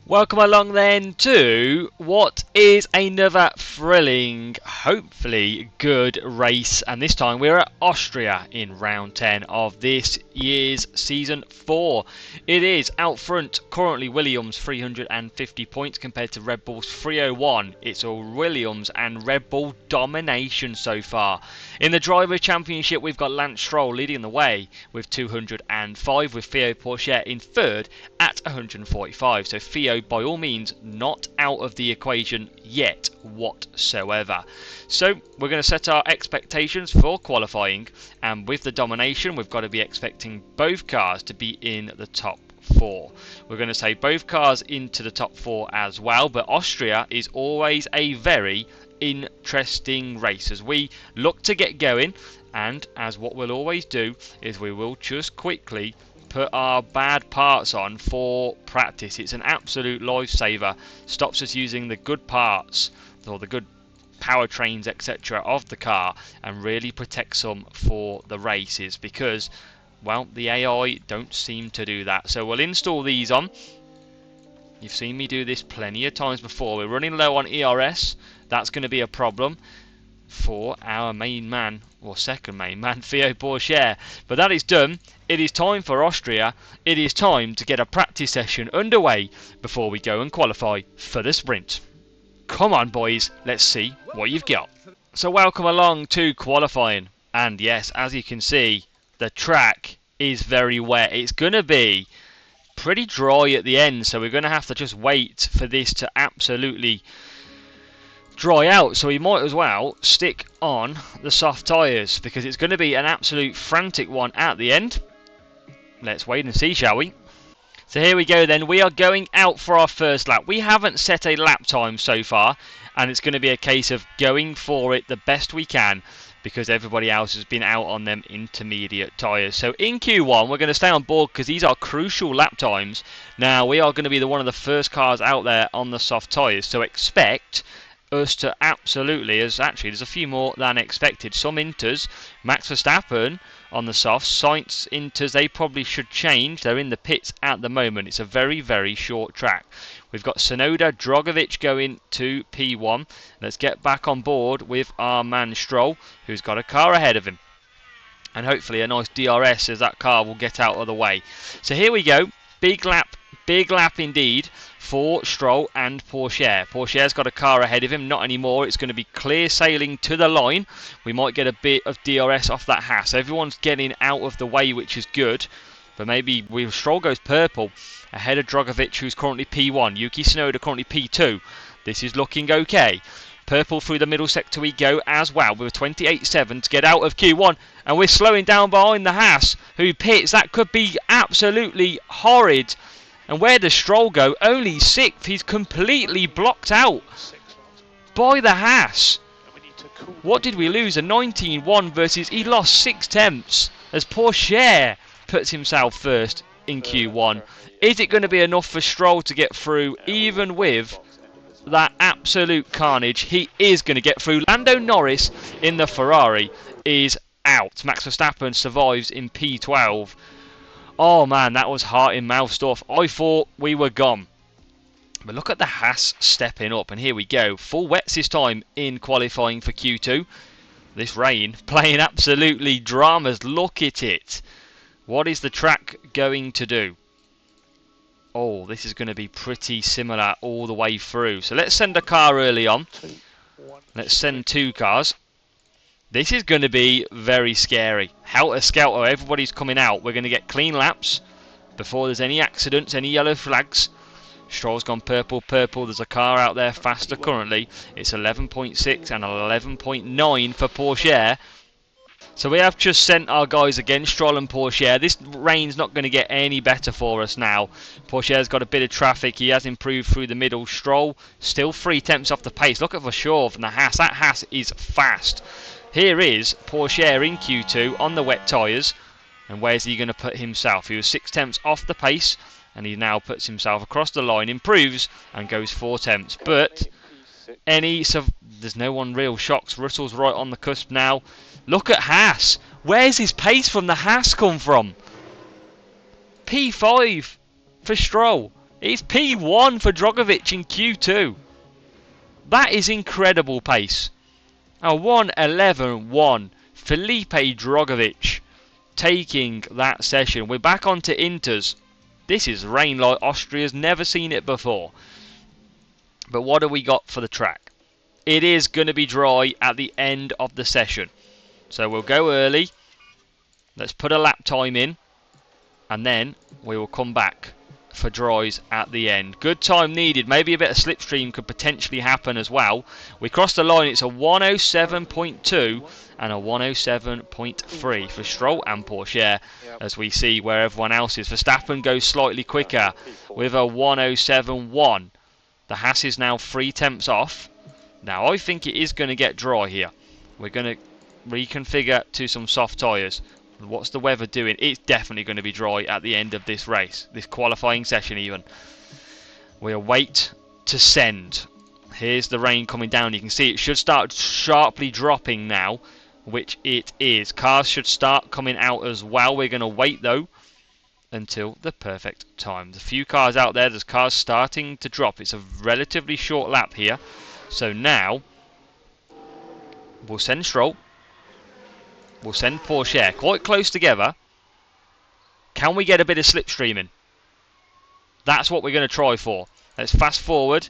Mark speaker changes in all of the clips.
Speaker 1: Welcome along then to what is another thrilling, hopefully good race, and this time we're at Austria in round 10 of this year's season 4. It is out front currently Williams 350 points compared to Red Bull's 301. It's a Williams and Red Bull domination so far. In the Driver Championship we've got Lance Stroll leading the way with 205, with Theo Pourchaire in third at 145. So Theo by all means not out of the equation yet whatsoever. So we're going to set our expectations for qualifying, and with the domination we've got to be expecting both cars to be in the top 4. We're going to say both cars into the top 4 as well, but Austria is always a very interesting race as we look to get going, and as what we'll always do is we will just quickly put our bad parts on for practice. It's an absolute lifesaver, stops us using the good parts or the good powertrains etc of the car, and really protects them for the races, because well, the AI don't seem to do that. So we'll install these on. You've seen me do this plenty of times before. We're running low on ERS. That's going to be a problem for our main man, or second main man, Theo Pourchaire. But that is done. It is time for Austria. It is time to get a practice session underway before we go and qualify for the sprint. Come on boys, let's see what you've got. So welcome along to qualifying, and yes, as you can see, the track is very wet. It's going to be pretty dry at the end, so we're going to have to just wait for this to absolutely dry out. So we might as well stick on the soft tyres, because it's going to be an absolute frantic one at the end. Let's wait and see, shall we? So here we go then. We are going out for our first lap. We haven't set a lap time so far, and it's going to be a case of going for it the best we can, because everybody else has been out on them intermediate tyres. So in Q1 we're going to stay on board because these are crucial lap times. Now we are going to be one of the first cars out there on the soft tyres, so expect us to absolutely, as actually there's a few more than expected. Some inters, Max Verstappen on the soft, Sainz inters, they probably should change. They're in the pits at the moment. It's a very, very short track. We've got Sonoda, Drogovic going to P1. Let's get back on board with our man Stroll, who's got a car ahead of him. And hopefully a nice DRS as that car will get out of the way. So here we go. Big lap indeed for Stroll and Pourchaire. Pourchaire's got a car ahead of him, not anymore. It's going to be clear sailing to the line. We might get a bit of DRS off that Haas. Everyone's getting out of the way, which is good. But maybe Stroll goes purple ahead of Drogovic, who's currently P1. Yuki Tsunoda currently P2. This is looking okay. Purple through the middle sector we go as well, with 28.7 to get out of Q1. And we're slowing down behind the Haas, who pits. That could be absolutely horrid. And where does Stroll go? Only 6th. He's completely blocked out by the Haas. What did we lose? A 19-1 versus... He lost 6 tenths as Pourchaire puts himself first in Q1. Is it going to be enough for Stroll to get through, even with that absolute carnage? He is going to get through. Lando Norris in the Ferrari is out. Max Verstappen survives in P12. Oh man, that was heart in mouth stuff. I thought we were gone. But look at the Haas stepping up, and here we go. Full wets this time in qualifying for Q2. This rain playing absolutely dramas. Look at it. What is the track going to do? Oh, this is going to be pretty similar all the way through. So let's send a car early on. Let's send 2 cars. This is going to be very scary. Helter Skelter, everybody's coming out. We're going to get clean laps before there's any accidents, any yellow flags. Stroll's gone purple. There's a car out there faster currently. It's 11.6 and 11.9 for Pourchaire. So we have just sent our guys again, Stroll and Pourchaire. This rain's not going to get any better for us now. Pourchaire's got a bit of traffic. He has improved through the middle. Stroll still 3 tenths off the pace. Look at Verschoor from the Haas. That Haas is fast. Here is Pourchaire in Q2 on the wet tyres. And where's he going to put himself? He was 6 tenths off the pace, and he now puts himself across the line, improves, and goes 4 tenths. But there's no one real shocks. Russell's right on the cusp now. Look at Haas. Where's his pace from the Haas come from? P5 for Stroll It's P1 for Drogovic in Q2. That is incredible pace. A 1:11.1. Felipe Drogovic taking that session. We're back onto Inters. This is rain like Austria's never seen it before. But what do we got for the track? It is going to be dry at the end of the session. So we'll go early. Let's put a lap time in. And then we will come back for dries at the end. Good time needed. Maybe a bit of slipstream could potentially happen as well. We crossed the line. It's a 107.2 and a 107.3 for Stroll and Porsche, as we see where everyone else is. Verstappen goes slightly quicker with a 107.1. The Haas is now 3 tenths off. Now I think it is going to get dry here. We're going to reconfigure to some soft tyres. What's the weather doing? It's definitely going to be dry at the end of this race, this qualifying session even. We await to send. Here's the rain coming down. You can see it should start sharply dropping now, which it is. Cars should start coming out as well. We're going to wait though until the perfect time. There's a few cars out there. There's cars starting to drop. It's a relatively short lap here. So now we'll send Stroll. We'll send Porsche quite close together. Can we get a bit of slipstreaming? That's what we're going to try for. Let's fast forward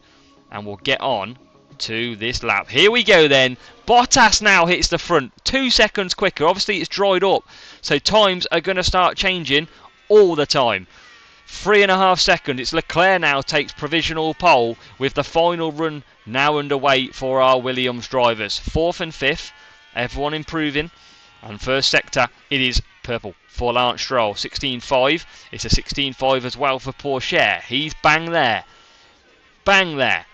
Speaker 1: and we'll get on to this lap. Here we go then. Bottas now hits the front 2 seconds quicker. Obviously it's dried up, so times are going to start changing all the time. 3.5 seconds. It's Leclerc now takes provisional pole with the final run now underway for our Williams drivers. 4th and 5th, everyone improving. And first sector, it is purple for Lance Stroll. 16.5. It's a 16.5 as well for Porsche. He's bang there. Bang there.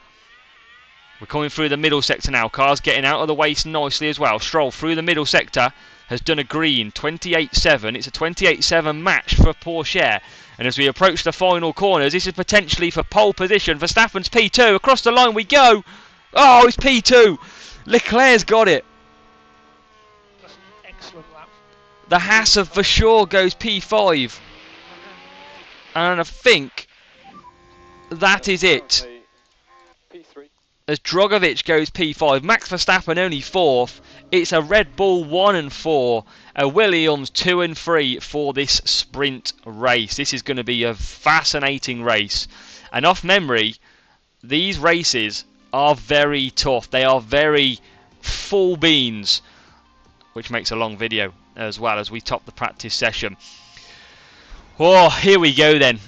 Speaker 1: We're coming through the middle sector now. Cars getting out of the way nicely as well. Stroll through the middle sector has done a green. 28.7. It's a 28.7 match for Porsche. And as we approach the final corners, this is potentially for pole position. Verstappen's P2. Across the line we go. Oh, it's P2. Leclerc's got it. The Haas of for sure goes P5. And I think that is it. As Drogovic goes P5. Max Verstappen only 4th. It's a Red Bull 1 and 4. A Williams 2 and 3 for this sprint race. This is going to be a fascinating race. And off memory, these races are very tough. They are very full beans, which makes a long video as well as we top the practice session. Oh, here we go then.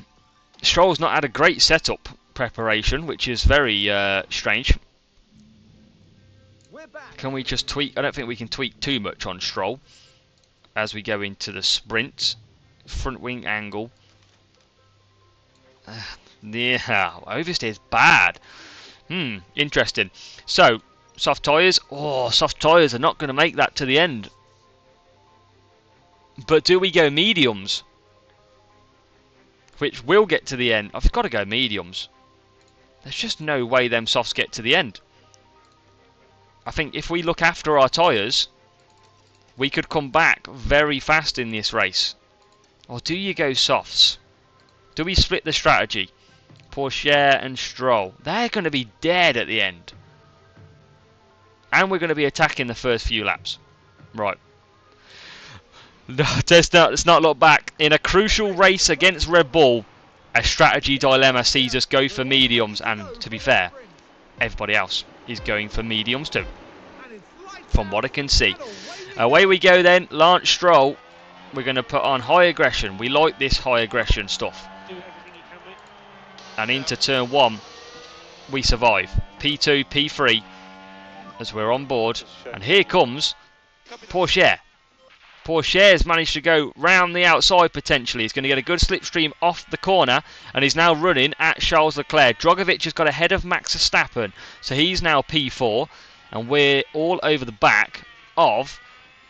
Speaker 1: Stroll's not had a great setup preparation, which is very strange. Can we just tweak? I don't think we can tweak too much on Stroll as we go into the sprint. Front wing angle. Yeah, oversteer's bad. Interesting. So, soft tyres. Oh, soft tyres are not going to make that to the end. But do we go mediums? Which will get to the end. I've got to go mediums. There's just no way them softs get to the end. I think if we look after our tyres, we could come back very fast in this race. Or do you go softs? Do we split the strategy? Porsche and Stroll. They're going to be dead at the end. And we're going to be attacking the first few laps. Right. Let's not look back. In a crucial race against Red Bull, a strategy dilemma sees us go for mediums. And to be fair, everybody else is going for mediums too, from what I can see. Away we go then. Lance Stroll. We're going to put on high aggression. We like this high aggression stuff. And into turn 1, we survive. P2, P3, as we're on board. And here comes Porsche. Porsche has managed to go round the outside potentially. He's going to get a good slipstream off the corner, and he's now running at Charles Leclerc. Drogovic has got ahead of Max Verstappen, so he's now P4, and we're all over the back of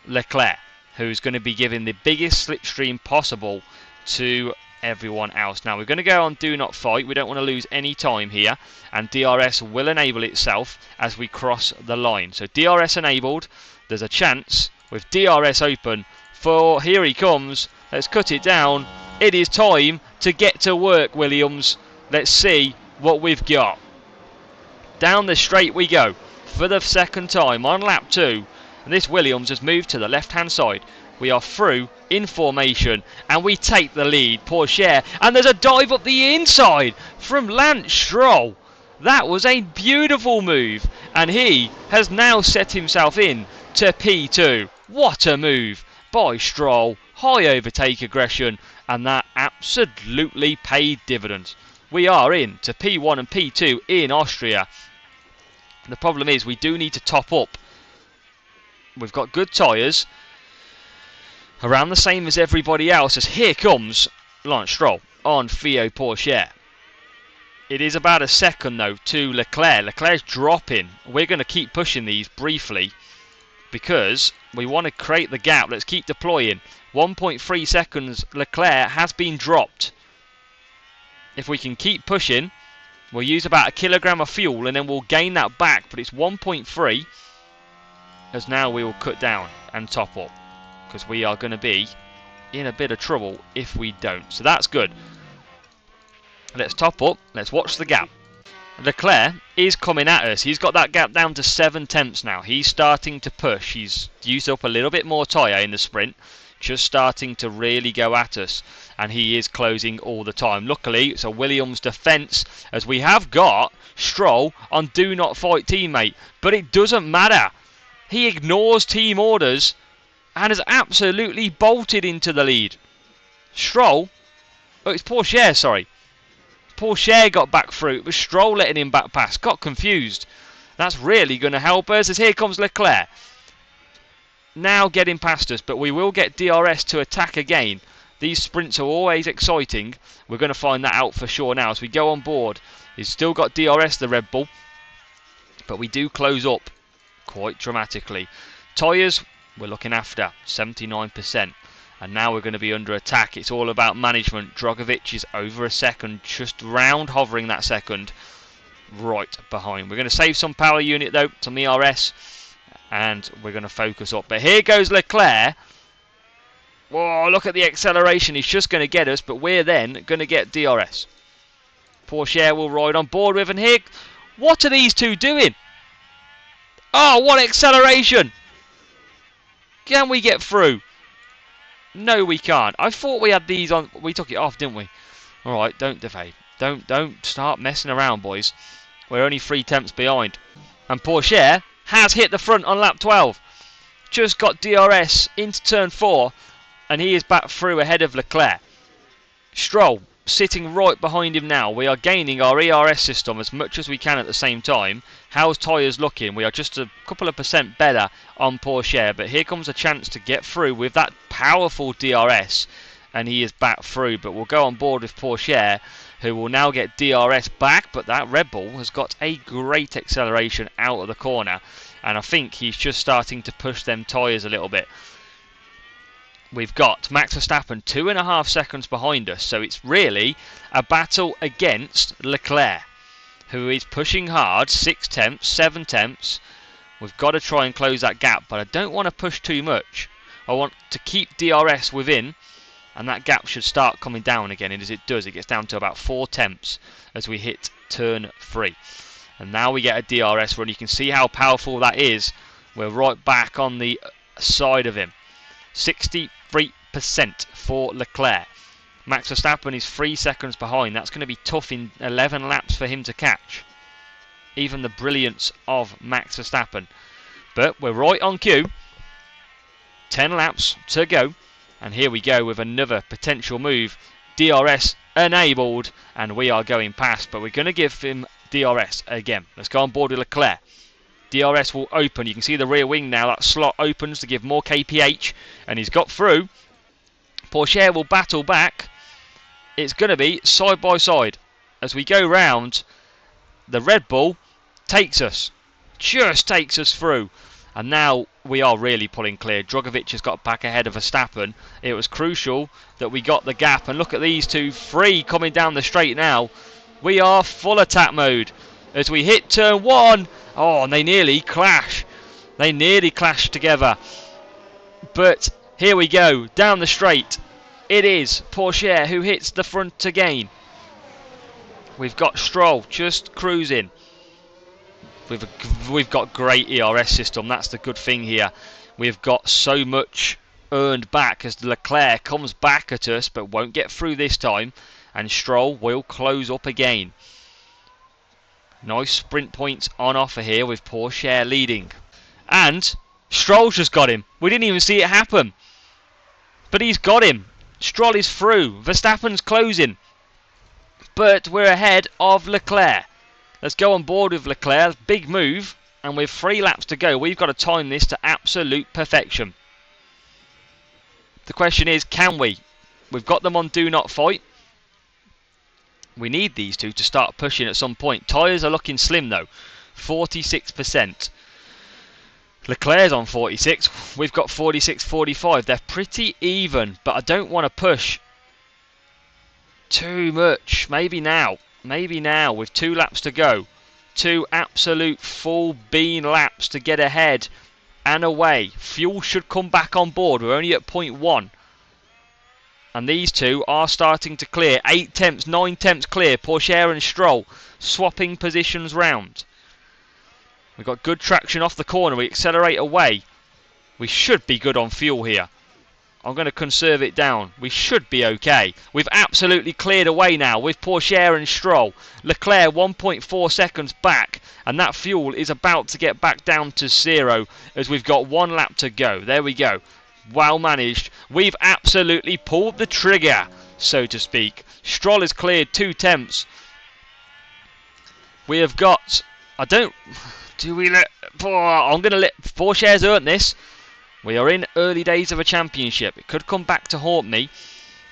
Speaker 1: Leclerc, who's going to be giving the biggest slipstream possible to everyone else. Now we're going to go on do not fight. We don't want to lose any time here, and DRS will enable itself as we cross the line. So DRS enabled. There's a chance with DRS open for, here he comes. Let's cut it down. It is time to get to work, Williams. Let's see what we've got. Down the straight we go for the second time on lap 2. And this Williams has moved to the left-hand side. We are through in formation and we take the lead. Pourchaire, and there's a dive up the inside from Lance Stroll. That was a beautiful move, and he has now set himself in to P2. What a move by Stroll. High overtake aggression, and that absolutely paid dividends. We are in to P1 and P2 in Austria. The problem is we do need to top up. We've got good tyres, around the same as everybody else, as here comes Lance Stroll on Theo Pourchaire. It is about a second though to Leclerc. Leclerc's dropping. We're going to keep pushing these briefly because we want to create the gap. Let's keep deploying. 1.3 seconds Leclerc has been dropped. If we can keep pushing, we'll use about a kilogram of fuel and then we'll gain that back, but it's 1.3 as now we will cut down and top up because we are going to be in a bit of trouble if we don't. So that's good. Let's top up. Let's watch the gap. Leclerc is coming at us. He's got that gap down to 7 tenths now. He's starting to push. He's used up a little bit more tyre in the sprint. Just starting to really go at us. And he is closing all the time. Luckily, it's a Williams defence as we have got Stroll on do not fight teammate. But it doesn't matter. He ignores team orders and has absolutely bolted into the lead. Stroll, oh, it's Pourchaire, sorry. Pourchaire got back through. It was Stroll letting him back past. Got confused. That's really going to help us as here comes Leclerc. Now getting past us, but we will get DRS to attack again. These sprints are always exciting. We're going to find that out for sure now as we go on board. He's still got DRS, the Red Bull, but we do close up quite dramatically. Tyres, we're looking after 79%. And now we're going to be under attack. It's all about management. Drogovic is over a second, just round hovering that second, right behind. We're going to save some power unit though to the RS, and we're going to focus up. But here goes Leclerc. Whoa, look at the acceleration. He's just going to get us, but we're then going to get DRS. Pourchaire will ride on board with, and here, what are these two doing? Oh, what acceleration! Can we get through? No, we can't. I thought we had these on. We took it off, didn't we? All right, don't defade. Don't start messing around, boys. We're only 3 tenths behind. And Pourchaire has hit the front on lap 12. Just got DRS into turn 4, and he is back through ahead of Leclerc. Stroll sitting right behind him now. We are gaining our ERS system as much as we can at the same time. How's tyres looking? We are just a couple of percent better on Pourchaire, but here comes a chance to get through with that powerful DRS, and he is back through. But we'll go on board with Pourchaire, who will now get DRS back, but that Red Bull has got a great acceleration out of the corner, and I think he's just starting to push them tyres a little bit. We've got Max Verstappen 2.5 seconds behind us, so it's really a battle against Leclerc, who is pushing hard, 6 tenths, 7 tenths. We've got to try and close that gap, but I don't want to push too much. I want to keep DRS within, and that gap should start coming down again, and as it does, it gets down to about 4 tenths as we hit turn 3. And now we get a DRS run. You can see how powerful that is. We're right back on the side of him. 63% for Leclerc. Max Verstappen is 3 seconds behind. That's going to be tough in 11 laps for him to catch. Even the brilliance of Max Verstappen. But we're right on cue. 10 laps to go. And here we go with another potential move. DRS enabled. And we are going past. But we're going to give him DRS again. Let's go on board with Leclerc. DRS will open. You can see the rear wing now. That slot opens to give more kph. And he's got through. Pourchaire will battle back. It's going to be side by side. As we go round, the Red Bull takes us. Just takes us through. And now we are really pulling clear. Drogovic has got back ahead of Verstappen. It was crucial that we got the gap. And look at these two, free coming down the straight now. We are full attack mode. As we hit turn 1. Oh, and they nearly clash. They nearly clash together. But here we go, down the straight. It is Pourchaire who hits the front again. We've got Stroll just cruising. We've got great ERS system. That's the good thing here. We've got so much earned back as Leclerc comes back at us, but won't get through this time. And Stroll will close up again. Nice sprint points on offer here with Porsche leading. And Stroll's just got him. We didn't even see it happen. But he's got him. Stroll is through. Verstappen's closing. But we're ahead of Leclerc. Let's go on board with Leclerc. Big move. And with 3 laps to go, we've got to time this to absolute perfection. The question is, can we? We've got them on do not fight. We need these two to start pushing at some point. Tyres are looking slim though. 46%. Leclerc's on 46. We've got 46, 45. They're pretty even, but I don't want to push too much. Maybe now. Maybe now with 2 laps to go. 2 absolute full bean laps to get ahead and away. Fuel should come back on board. We're only at 0.1. And these two are starting to clear. 8 tenths, 9 tenths clear. Porsche and Stroll swapping positions round. We've got good traction off the corner. We accelerate away. We should be good on fuel here. I'm going to conserve it down. We should be okay. We've absolutely cleared away now with Porsche and Stroll. Leclerc 1.4 seconds back. And that fuel is about to get back down to 0 as we've got 1 lap to go. There we go. Well managed. We've absolutely pulled the trigger, so to speak. Stroll has cleared 2 tenths. We have got... I'm going to let Porsche's earn this. We are in early days of a championship. It could come back to haunt me,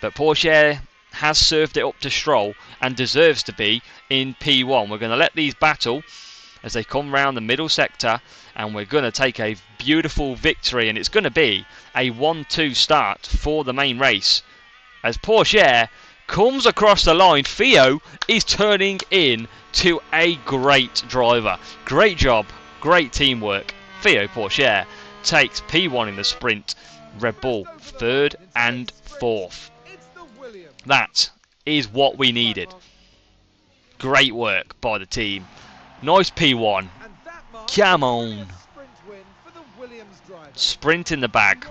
Speaker 1: but Porsche has served it up to Stroll and deserves to be in P1. We're going to let these battle as they come round the middle sector, and we're going to take a beautiful victory, and it's going to be a 1-2 start for the main race. As Porsche comes across the line, Theo is turning in to a great driver. Great job, great teamwork. Theo Porsche takes P1 in the sprint. Red Bull 3rd and 4th. That is what we needed. Great work by the team. Nice P1. Come on. Sprint in the bag.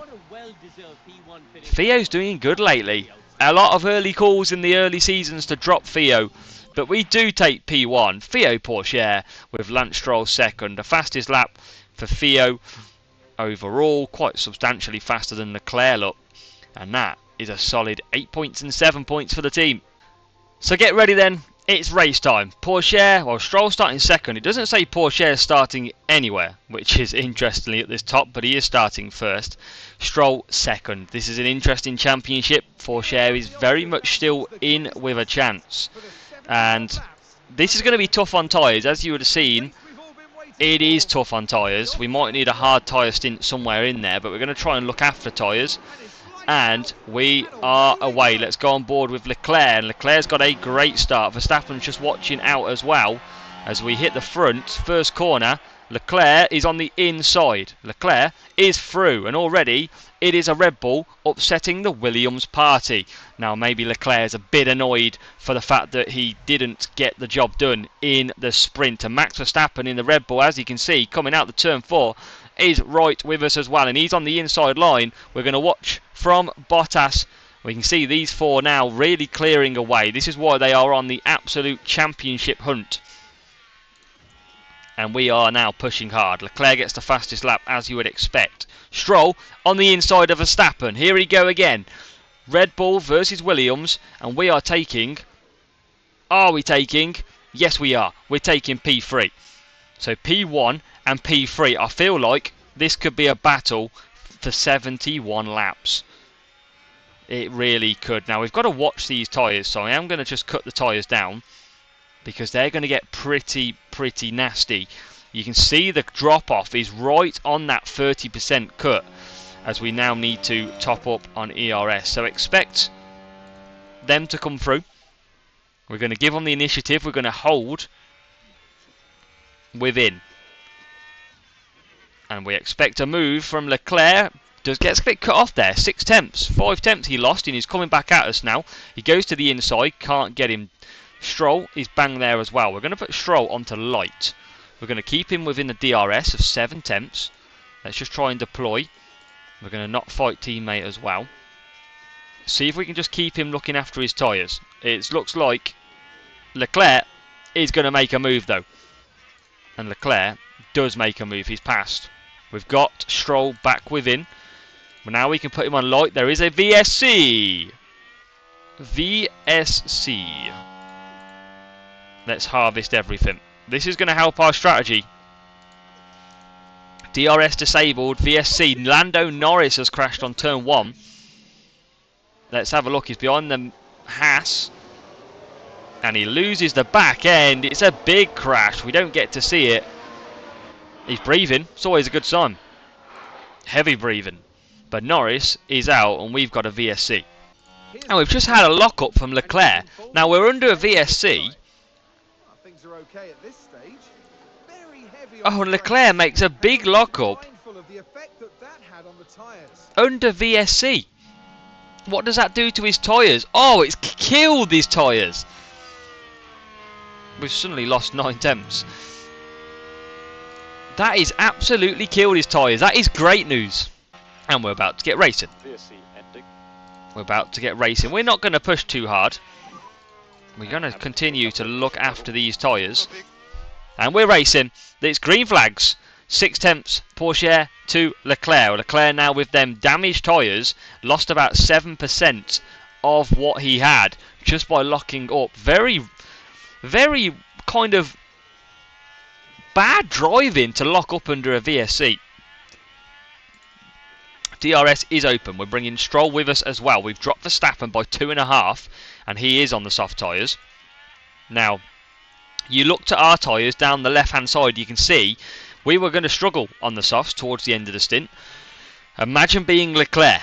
Speaker 1: Theo's doing good lately. A lot of early calls in the early seasons to drop Theo, but we do take P1. Theo Porsche with Lance Stroll 2nd. The fastest lap for Theo overall, quite substantially faster than Leclerc, look. And that is a solid 8 points and 7 points for the team. So get ready then. It's race time. Porsche, well, Stroll starting 2nd. It doesn't say Porsche starting anywhere, which is interestingly at this top, but he is starting 1st. Stroll 2nd. This is an interesting championship. Porsche is very much still in with a chance. And this is going to be tough on tyres. As you would have seen, it is tough on tyres. We might need a hard tyre stint somewhere in there, but we're going to try and look after tyres. And we are away. Let's go on board with Leclerc. And Leclerc's got a great start. Verstappen's just watching out as well. As we hit the front, first corner, Leclerc is on the inside. Leclerc is through. And already it is a Red Bull upsetting the Williams party. Now maybe Leclerc is a bit annoyed for the fact that he didn't get the job done in the sprint. And Max Verstappen in the Red Bull, as you can see, coming out the turn 4, is right with us as well, and he's on the inside line. We're going to watch from Bottas. We can see these 4 now really clearing away. This is why they are on the absolute championship hunt, and we are now pushing hard. Leclerc gets the fastest lap, as you would expect. Stroll on the inside of Verstappen. Here we go again. Red Bull versus Williams, and we are taking... Are we taking? Yes, we are. We're taking P3. So P1 and P3. I feel like this could be a battle for 71 laps. It really could. Now we've got to watch these tyres, so I am going to just cut the tyres down because they're going to get pretty nasty. You can see the drop off is right on that 30% cut as we now need to top up on ERS. So expect them to come through. We're going to give them the initiative. We're going to hold within. And we expect a move from Leclerc. Gets a bit cut off there. 6 tenths. 5 tenths he lost, and he's coming back at us now. He goes to the inside. Can't get him Stroll is bang there as well. We're going to put Stroll onto light. We're going to keep him within the DRS of 7 tenths. Let's just try and deploy. We're going to not fight teammate as well. See if we can just keep him looking after his tyres. It looks like Leclerc is going to make a move though. And Leclerc does make a move. He's passed. We've got Stroll back within. But now we can put him on light. There is a VSC. VSC. Let's harvest everything. This is going to help our strategy. DRS disabled. VSC. Lando Norris has crashed on turn 1. Let's have a look. He's behind the Haas. And he loses the back end. It's a big crash. We don't get to see it. He's breathing. It's always a good sign. Heavy breathing. But Norris is out and we've got a VSC. And we've just had a lock-up from Leclerc. Now we're under a VSC. Oh, and Leclerc makes a big lock-up under VSC. What does that do to his tyres? Oh, it's killed his tyres. We've suddenly lost 9 tenths. That is absolutely killed his tyres. That is great news. And we're about to get racing. We're about to get racing. We're not going to push too hard. We're going to continue to look after these tyres. And we're racing. It's green flags. 6 tenths Porsche to Leclerc. Leclerc now with them damaged tyres. Lost about 7% of what he had just by locking up. Very kind of bad driving to lock up under a VSC. DRS is open. We're bringing Stroll with us as well. We've dropped Verstappen by 2.5 and he is on the soft tyres. Now, you looked at our tyres down the left hand side, you can see we were going to struggle on the softs towards the end of the stint. Imagine being Leclerc.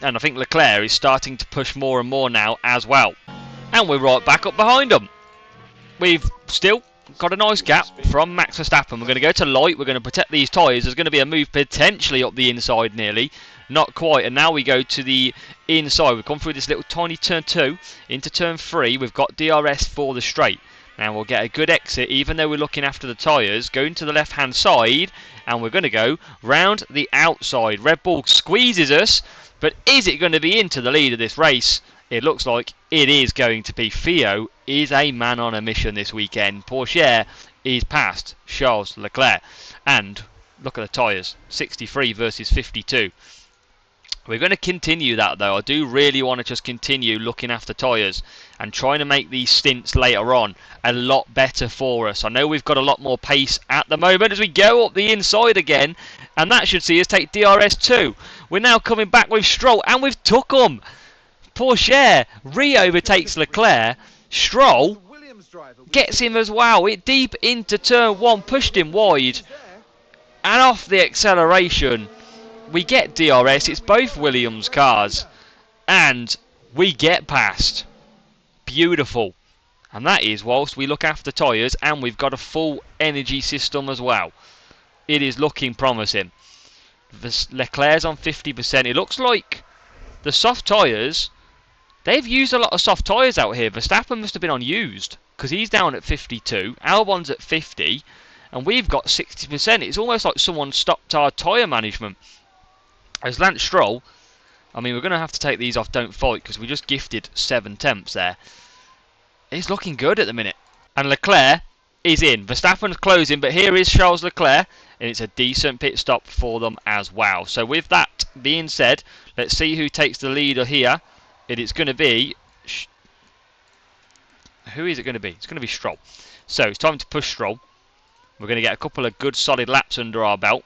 Speaker 1: And I think Leclerc is starting to push more and more now as well. And we're right back up behind them. We've still got a nice gap from Max Verstappen. We're going to go to light. We're going to protect these tyres. There's going to be a move potentially up the inside nearly. Not quite. And now we go to the inside. We've gone through this little tiny turn 2 into turn 3. We've got DRS for the straight. Now we'll get a good exit even though we're looking after the tyres. Going to the left hand side. And we're going to go round the outside. Red Bull squeezes us. But is it going to be into the lead of this race? It looks like it is going to be. Theo is a man on a mission this weekend. Porsche is past Charles Leclerc. And look at the tyres. 63 versus 52. We're going to continue that though. I do really want to just continue looking after tyres and trying to make these stints later on a lot better for us. I know we've got a lot more pace at the moment as we go up the inside again, and that should see us take DRS 2. We're now coming back with Stroll and we've took him. Porsche re-overtakes Leclerc. Stroll gets him as well. It deep into turn 1, pushed him wide, and off the acceleration we get DRS. It's both Williams cars and we get past. Beautiful. And that is whilst we look after tyres and we've got a full energy system as well. It is looking promising. Leclerc's on 50%. It looks like the soft tyres, they've used a lot of soft tyres out here. Verstappen must have been unused because he's down at 52. Albon's at 50 and we've got 60%. It's almost like someone stopped our tyre management. As Lance Stroll, I mean, we're going to have to take these off don't fight because we just gifted 7 tenths there. It's looking good at the minute. And Leclerc is in. Verstappen's closing, but here is Charles Leclerc, and it's a decent pit stop for them as well. So with that being said, let's see who takes the leader here. It is going to be... Who is it going to be? It's going to be Stroll. So it's time to push Stroll. We're going to get a couple of good solid laps under our belt.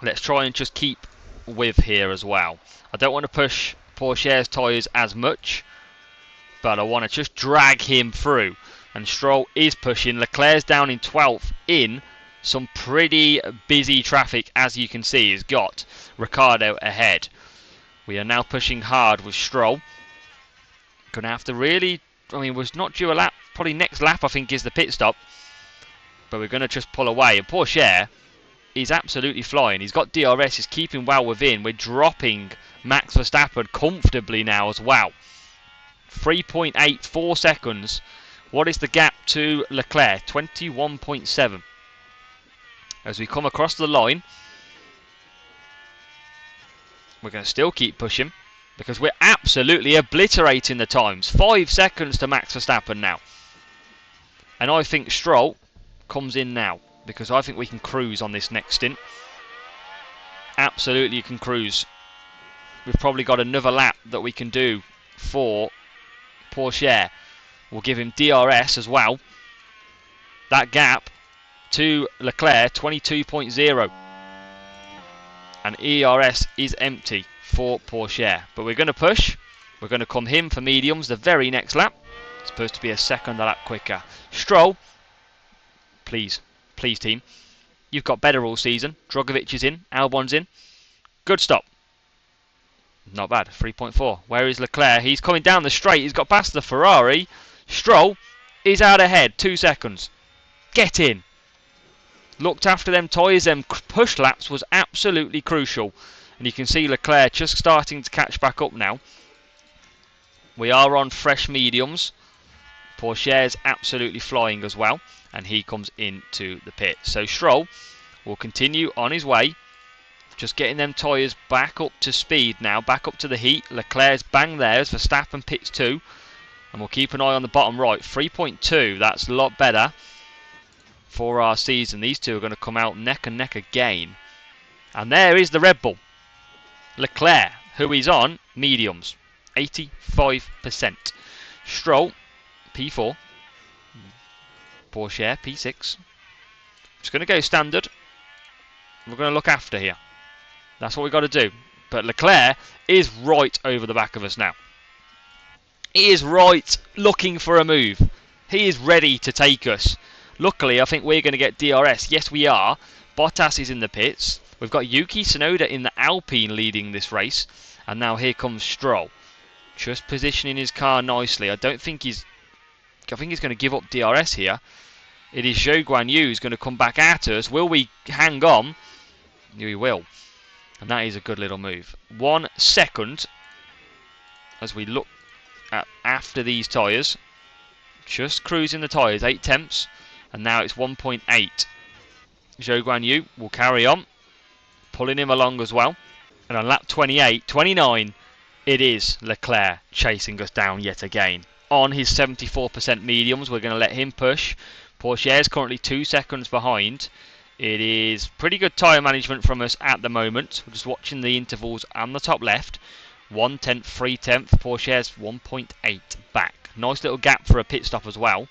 Speaker 1: Let's try and just keep with here as well. I don't want to push Porsche's tyres as much, but I want to just drag him through. And Stroll is pushing. Leclerc's down in 12th in some pretty busy traffic, as you can see. He's got Ricciardo ahead. We are now pushing hard with Stroll. Going to have to really... I mean, we're not due a lap. Probably next lap, I think, is the pit stop. But we're going to just pull away. And Porsche... he's absolutely flying. He's got DRS. He's keeping well within. We're dropping Max Verstappen comfortably now as well. 3.84 seconds. What is the gap to Leclerc? 21.7. As we come across the line, we're going to still keep pushing because we're absolutely obliterating the times. 5 seconds to Max Verstappen now. And I think Stroll comes in now because I think we can cruise on this next stint. Absolutely, you can cruise. We've probably got another lap that we can do for Porsche. We'll give him DRS as well. That gap to Leclerc, 22.0. And ERS is empty for Porsche. But we're going to push. We're going to come him for mediums the very next lap. It's supposed to be a second a lap quicker. Stroll, please, please team. You've got better all season. Drogovic is in. Albon's in. Good stop. Not bad. 3.4. Where is Leclerc? He's coming down the straight. He's got past the Ferrari. Stroll is out ahead. 2 seconds. Get in. Looked after them tyres. Them push laps was absolutely crucial. And you can see Leclerc just starting to catch back up now. We are on fresh mediums. Porsche's absolutely flying as well. And he comes into the pit. So Stroll will continue on his way. Just getting them tyres back up to speed now. Back up to the heat. Leclerc's bang there as Verstappen pits 2. And we'll keep an eye on the bottom right. 3.2. That's a lot better for our season. These two are going to come out neck and neck again. And there is the Red Bull. Leclerc, who is on mediums. 85%. Stroll, P4. Porsche, P6. Just going to go standard. We're going to look after here. That's what we've got to do. But Leclerc is right over the back of us now. He is right looking for a move. He is ready to take us. Luckily, I think we're going to get DRS. Yes, we are. Bottas is in the pits. We've got Yuki Tsunoda in the Alpine leading this race. And now here comes Stroll. Just positioning his car nicely. I think he's going to give up DRS here. It is Zhou Guanyu who's going to come back at us. Will we hang on? We will. And that is a good little move. 1 second as we look at after these tyres. Just cruising the tyres. 8 tenths. And now it's 1.8. Zhou Guanyu will carry on. Pulling him along as well. And on lap 29, it is Leclerc chasing us down yet again. On his 74% mediums, we're going to let him push. Porsche is currently 2 seconds behind. It is pretty good tyre management from us at the moment. We're just watching the intervals on the top left. 1 tenth, 3 tenths. Porsche's 1.8 back. Nice little gap for a pit stop as well.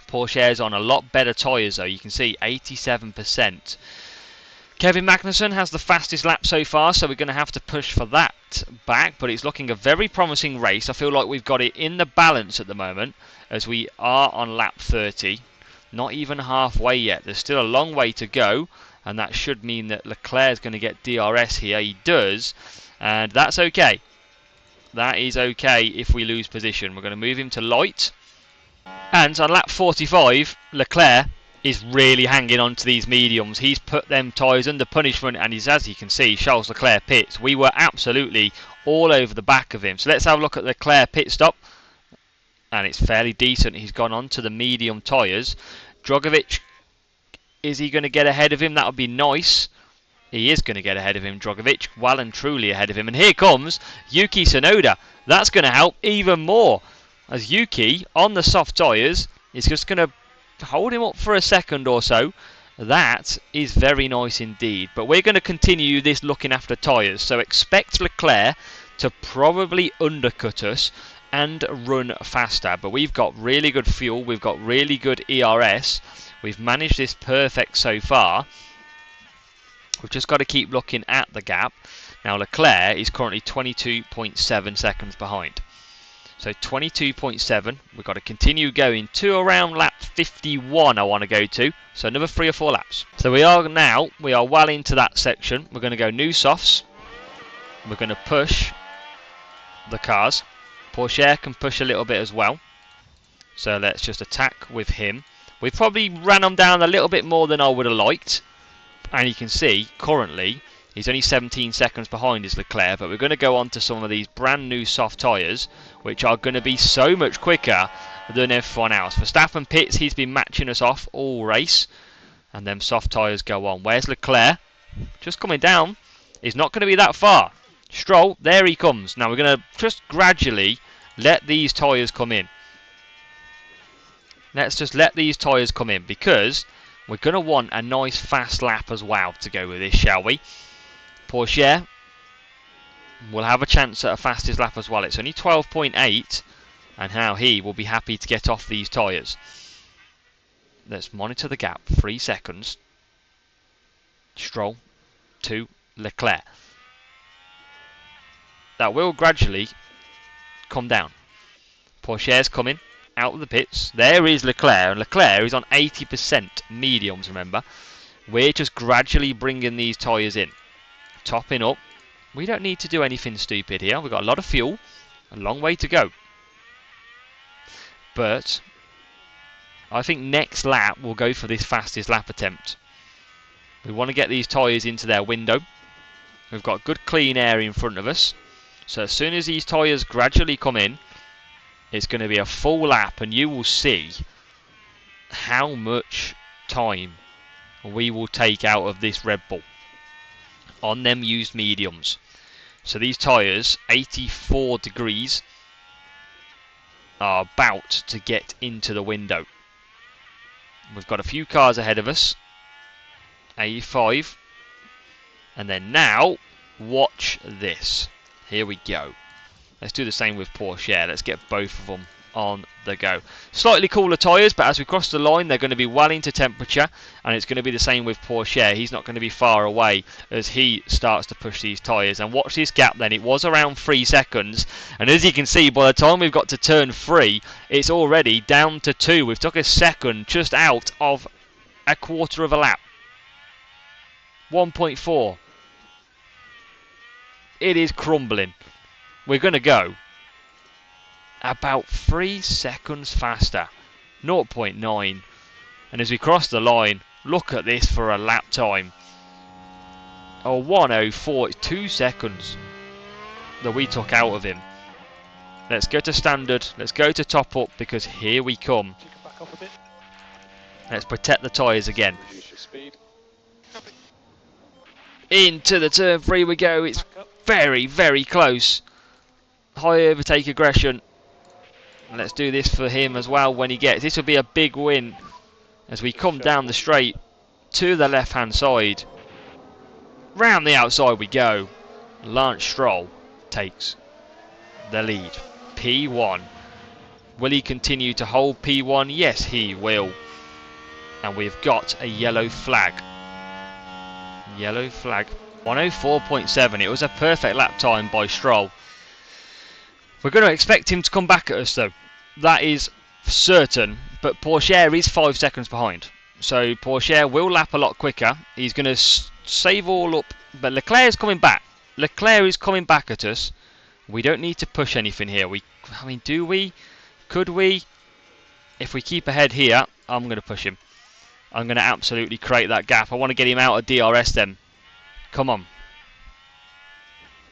Speaker 1: Porsche's on a lot better tyres though. You can see 87%. Kevin Magnussen has the fastest lap so far, so we're going to have to push for that back. But it's looking a very promising race. I feel like we've got it in the balance at the moment as we are on lap 30. Not even halfway yet. There's still a long way to go, and that should mean that Leclerc is going to get DRS here. He does, and that's okay. That is okay if we lose position. We're going to move him to light. And on lap 45, Leclerc is really hanging on to these mediums. He's put them tyres under punishment, and he's, as you can see, Charles Leclerc pits. We were absolutely all over the back of him. So let's have a look at Leclerc pit stop. And it's fairly decent. He's gone on to the medium tyres. Drogovic, is he going to get ahead of him? That would be nice. He is going to get ahead of him, Drogovic. Well and truly ahead of him. And here comes Yuki Tsunoda. That's going to help even more. As Yuki, on the soft tyres, is just going to hold him up for a second or so. That is very nice indeed. But we're going to continue this looking after tyres. So expect Leclerc to probably undercut us and run faster. But we've got really good fuel. We've got really good ERS. We've managed this perfect so far. We've just got to keep looking at the gap. Now Leclerc is currently 22.7 seconds behind. So 22.7. We've got to continue going to around lap 51 I want to go to. So another 3 or 4 laps. So we are well into that section. We're going to go new softs. We're going to push the cars. Porsche can push a little bit as well. So let's just attack with him. We've probably ran him down a little bit more than I would have liked. And you can see, currently, He's only 17 seconds behind is Leclerc, but we're going to go on to some of these brand new soft tyres, which are going to be so much quicker than everyone else. Verstappen pits, he's been matching us off all race, and them soft tyres go on. Where's Leclerc? Just coming down. He's not going to be that far. Stroll, there he comes. Now we're going to just gradually let these tyres come in. Let's just let these tyres come in, because we're going to want a nice fast lap as well to go with this, shall we? Porsche will have a chance at a fastest lap as well. It's only 12.8, and how he will be happy to get off these tyres. Let's monitor the gap. 3 seconds. Stroll to Leclerc. That will gradually come down. Porsche's coming out of the pits. There is Leclerc, and Leclerc is on 80% mediums, remember. We're just gradually bringing these tyres in. Topping up. We don't need to do anything stupid here. We've got a lot of fuel, a long way to go. But I think next lap we'll go for this fastest lap attempt. We want to get these tyres into their window. We've got good clean air in front of us. So as soon as these tyres gradually come in, it's going to be a full lap, and you will see how much time we will take out of this Red Bull on them used mediums. So these tyres, 84 degrees, are about to get into the window. We've got a few cars ahead of us. 85. And then now, watch this. Here we go. Let's do the same with Porsche. Let's get both of them on the go. Slightly cooler tyres, but as we cross the line, they're going to be well into temperature, and it's going to be the same with Porsche. He's not going to be far away as he starts to push these tyres. And watch this gap then. It was around 3 seconds, and as you can see, by the time we've got to turn 3, it's already down to 2. We've took a second just out of a quarter of a lap. 1.4. It is crumbling. We're going to go about 3 seconds faster. 0.9. And as we cross the line, look at this for a lap time. Oh, 1:04. It's 2 seconds that we took out of him. Let's go to standard. Let's go to top up, because here we come. Let's protect the tyres again. Into the turn 3 we go. It's very, very close. High overtake aggression. Let's do this for him as well when he gets. This will be a big win as we come down the straight to the left hand side. Round the outside we go. Lance Stroll takes the lead. P1. Will he continue to hold P1? Yes, he will. And we've got a yellow flag. Yellow flag. 1:04.7. It was a perfect lap time by Stroll. We're going to expect him to come back at us though. That is certain. But Porsche is 5 seconds behind. So Porsche will lap a lot quicker. He's going to save all up. But Leclerc is coming back. Leclerc is coming back at us. We don't need to push anything here. I mean, do we? Could we? If we keep ahead here, I'm going to push him. I'm going to absolutely create that gap. I want to get him out of DRS then. Come on.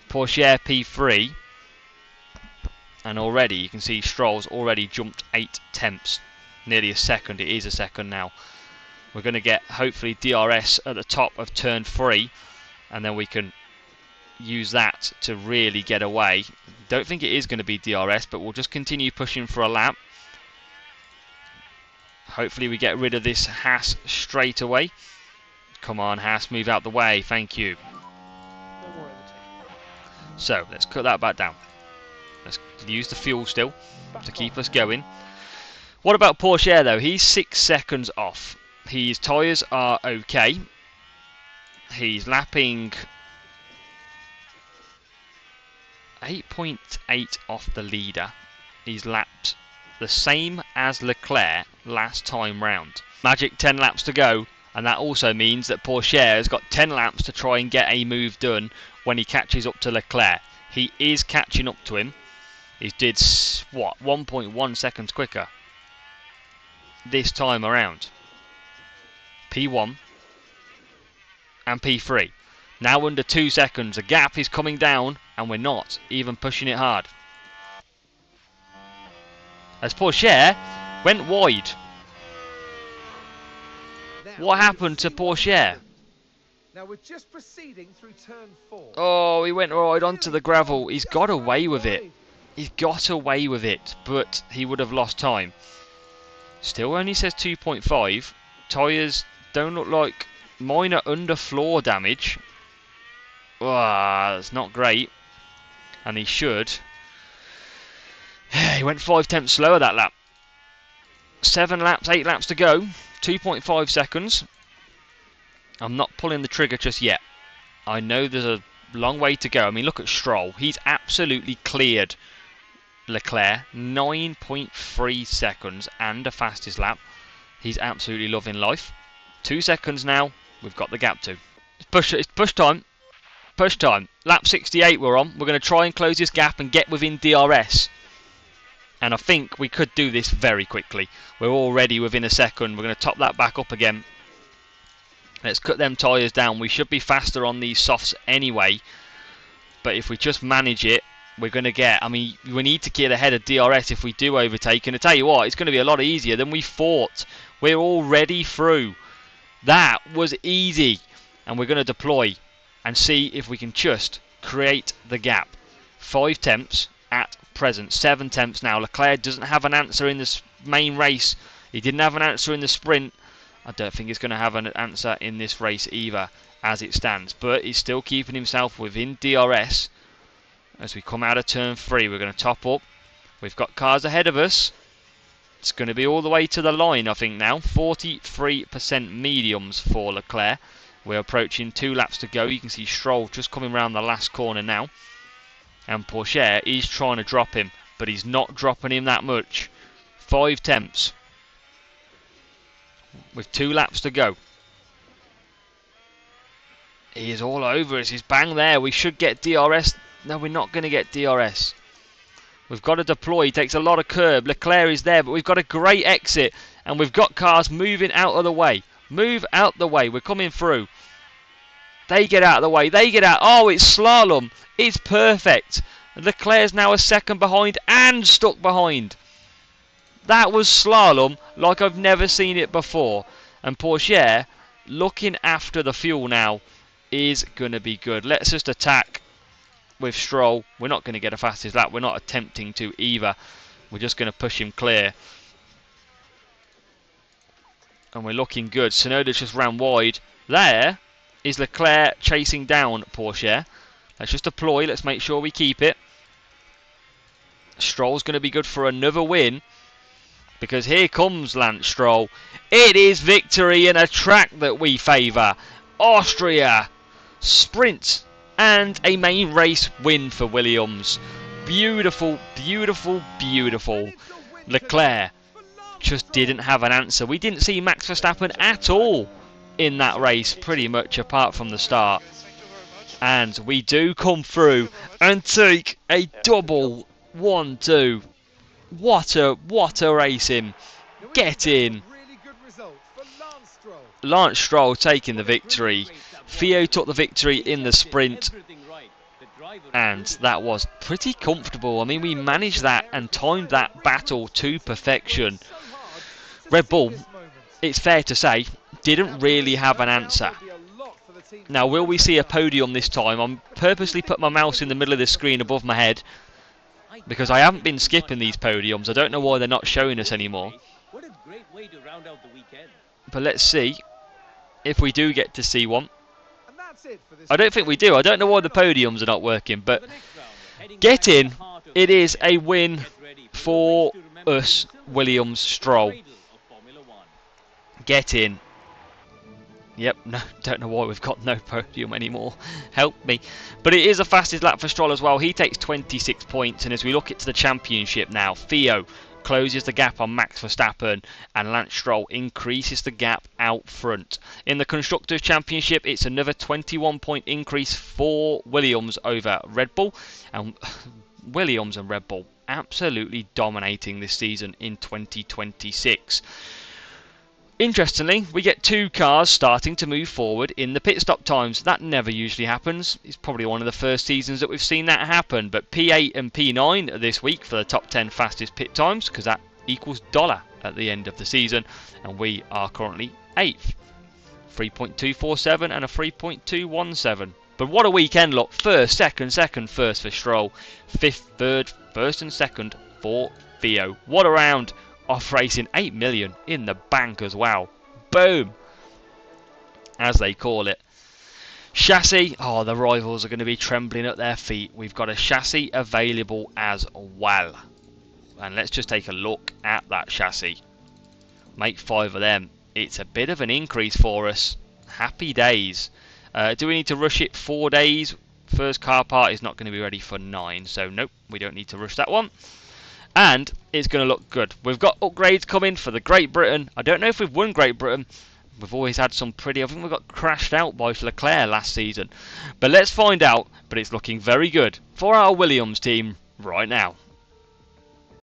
Speaker 1: Porsche P3. And already you can see Stroll's already jumped 8 tenths. Nearly a second. It is a second now. We're going to get hopefully DRS at the top of turn 3. And then we can use that to really get away. Don't think it is going to be DRS, but we'll just continue pushing for a lap. Hopefully we get rid of this Haas straight away. Come on, Haas, move out the way. Thank you. So, let's cut that back down. Let's use the fuel still to keep us going. What about Porsche, though? He's 6 seconds off. His tyres are okay. He's lapping 8.8 off the leader. He's lapped the same as Leclerc last time round. Magic 10 laps to go, and that also means that Porsche has got 10 laps to try and get a move done when he catches up to Leclerc. He is catching up to him. He did, what, 1.1 seconds quicker this time around. P1 and P3. Now under 2 seconds. The gap is coming down and we're not even pushing it hard. As Pourchaire went wide. What happened to Pourchaire?
Speaker 2: Now we're just proceeding through turn 4.
Speaker 1: Oh, he went right onto the gravel. He's got away with it. He's got away with it, but he would have lost time. Still only says 2.5. Tyres don't look like minor underfloor damage. That's not great. And he should. He went 5 tenths slower that lap. 7 laps, 8 laps to go. 2.5 seconds. I'm not pulling the trigger just yet. I know there's a long way to go. I mean, look at Stroll. He's absolutely cleared Leclerc. 9.3 seconds and a fastest lap. He's absolutely loving life. 2 seconds now. We've got the gap to. It's push time. Push time. Lap 68 we're on. We're going to try and close this gap and get within DRS. And I think we could do this very quickly. We're already within a second. We're going to top that back up again. Let's cut them tyres down. We should be faster on these softs anyway. But if we just manage it, we're going to get... I mean, we need to get ahead of DRS if we do overtake. And I tell you what, it's going to be a lot easier than we thought. We're already through. That was easy. And we're going to deploy and see if we can just create the gap. 5 tenths at present. 7 tenths now. Leclerc doesn't have an answer in this main race. He didn't have an answer in the sprint. I don't think he's going to have an answer in this race either, as it stands. But he's still keeping himself within DRS. As we come out of turn 3, we're going to top up. We've got cars ahead of us. It's going to be all the way to the line, I think, now. 43% mediums for Leclerc. We're approaching 2 laps to go. You can see Stroll just coming around the last corner now. And Pourchaire is trying to drop him, but he's not dropping him that much. 5 tenths. With 2 laps to go. He is all over us. He's bang there. We should get DRS. No, we're not going to get DRS. We've got to deploy. He takes a lot of curb. Leclerc is there, but we've got a great exit. And we've got cars moving out of the way. Move out the way. We're coming through. They get out of the way. They get out. Oh, it's slalom. It's perfect. Leclerc's now a second behind and stuck behind. That was slalom like I've never seen it before. And Pourchaire, looking after the fuel now, is going to be good. Let's just attack with Stroll. We're not going to get a fastest lap. We're not attempting to either. We're just going to push him clear. And we're looking good. Tsunoda's just ran wide. There is Leclerc chasing down Pourchaire. Let's just deploy. Let's make sure we keep it. Stroll's going to be good for another win. Because here comes Lance Stroll. It is victory in a track that we favour. Austria. Sprint. And a main race win for Williams. Beautiful, beautiful, beautiful. Leclerc just didn't have an answer. We didn't see Max Verstappen at all in that race, pretty much, apart from the start. And we do come through and take a double 1-2. What a racing. Get in. Lance Stroll taking the victory. Theo took the victory in the sprint. And that was pretty comfortable. I mean, we managed that and timed that battle to perfection. Red Bull, it's fair to say, didn't really have an answer. Now, will we see a podium this time? I'm purposely put my mouse in the middle of the screen above my head, because I haven't been skipping these podiums. I don't know why they're not showing us anymore. But let's see if we do get to see one. I don't think we do. I don't know why the podiums are not working, but get in. It is a win for us, Williams Stroll. Get in. Yep, no, don't know why we've got no podium anymore. Help me. But it is a fastest lap for Stroll as well. He takes 26 points. And as we look into the championship now, Theo closes the gap on Max Verstappen and Lance Stroll increases the gap out front. In the Constructors' Championship, it's another 21-point increase for Williams over Red Bull. And Williams and Red Bull absolutely dominating this season in 2026. Interestingly, we get 2 cars starting to move forward in the pit stop times. That never usually happens. It's probably one of the first seasons that we've seen that happen. But P8 and P9 this week for the top 10 fastest pit times, because that equals dollar at the end of the season. And we are currently 8th. 3.247 and a 3.217. But what a weekend, look. First, second, first for Stroll. 5th, 3rd, 1st and 2nd for Theo. What a round. Off racing 8 million in the bank as well. Boom, as they call it. Chassis, oh, the rivals are going to be trembling at their feet. We've got a chassis available as well. And let's just take a look at that chassis. Make 5 of them. It's a bit of an increase for us. Happy days. Do we need to rush it 4 days? First car part is not going to be ready for 9. So nope, we don't need to rush that one. And it's going to look good. We've got upgrades coming for the Great Britain. I don't know if we've won Great Britain. We've always had some pretty... I think we got crashed out by Leclerc last season. But let's find out. But it's looking very good for our Williams team right now.